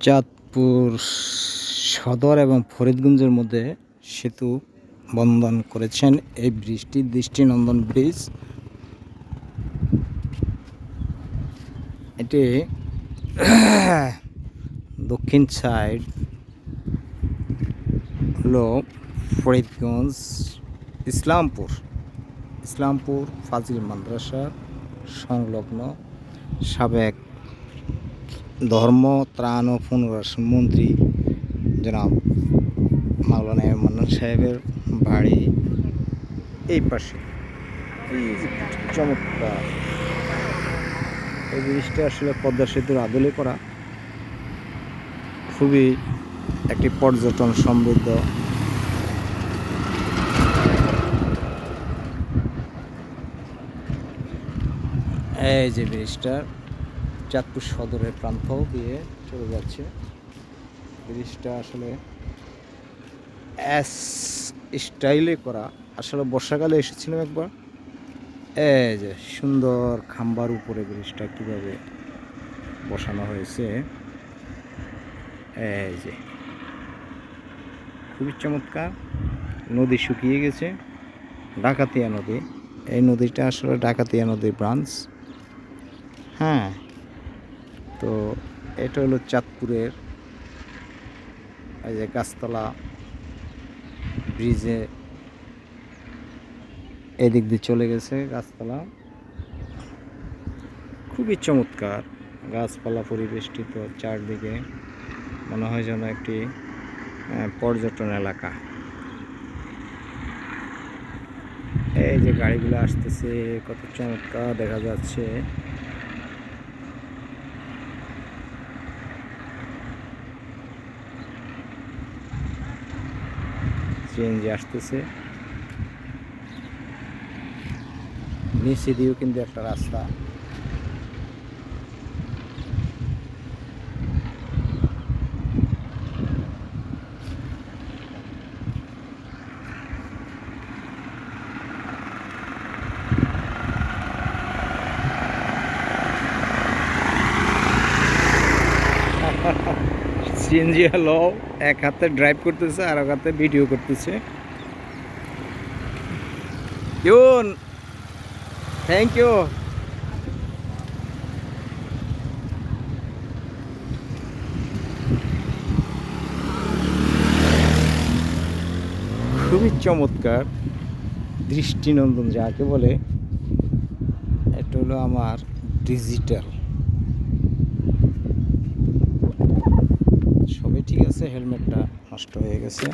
চাঁদপুর সদর এবং ফরিদগঞ্জের মধ্যে সেতু বন্ধন করেছেন এই ব্রিজটি, দৃষ্টিনন্দন ব্রিজ। এটি দক্ষিণ সাইড হলো ফরিদগঞ্জ ইসলামপুর ফাজিল মাদ্রাসার সংলগ্ন। সাবেক ধর্ম ত্রাণ ও পুনর্বাসন মন্ত্রী জনাব মাওলানা মান্নান সাহেবের বাড়ি এই পাশে। চমৎকার এই জিনিসটা আসলে পদ্মা সেতুর আদলে করা, খুবই একটি পর্যটন সমৃদ্ধ এই যে ব্রিজটা চাঁদপুর সদরের প্রান্ত দিয়ে চলে যাচ্ছে। ব্রিজটা আসলে স্টাইলে করা। আসলে বর্ষাকালে এসেছিলাম একবার, এই যে সুন্দর খাম্বার উপরে ব্রিজটা কিভাবে বসানো হয়েছে, এই যে খুবই চমৎকার। নদী শুকিয়ে গেছে, ডাকাতিয়া নদী। এই নদীটা আসলে ডাকাতিয়া নদীর ব্রাঞ্চ। হ্যাঁ, তো এটা হলো চাঁদপুরের এই যে গাছতলা ব্রিজে এদিক দিয়ে চলে গেছে গাছতলা। খুবই চমৎকার গাছপালা পরিবেষ্টিত চারদিকে, মনে হয় যেন একটি পর্যটন এলাকা। এই যে গাড়িগুলো আসতেছে, কত চমৎকার দেখা যাচ্ছে। সিএনজি আসতেছে, নিচে দিয়েও কিন্তু একটা রাস্তা। সিএনজি হলো এক হাতে ড্রাইভ করতেছে আর এক হাতে ভিডিও করতেছে। Thank you. খুবই চমৎকার দৃষ্টিনন্দন যাকে বলে, এটা হলো আমার ডিজিটাল। সবই ঠিক আছে, হেলমেটটা নষ্ট হয়ে গেছে।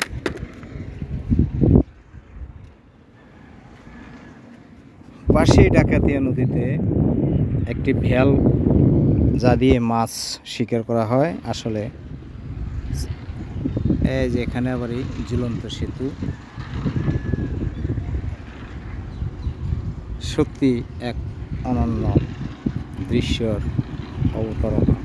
পাশেই ডাকাতিয়া নদীতে একটি ভেল, যা দিয়ে মাছ শিকার করা হয়। আসলে এই যে এখানে আবার এই ঝুলন্ত সেতু, সত্যি এক অনন্য দৃশ্যর অবতারণা।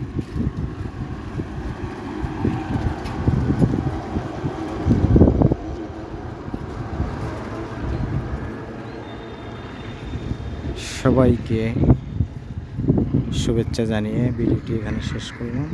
সবাইকে শুভেচ্ছা জানিয়ে ভিডিওটি এখানে শেষ করলাম।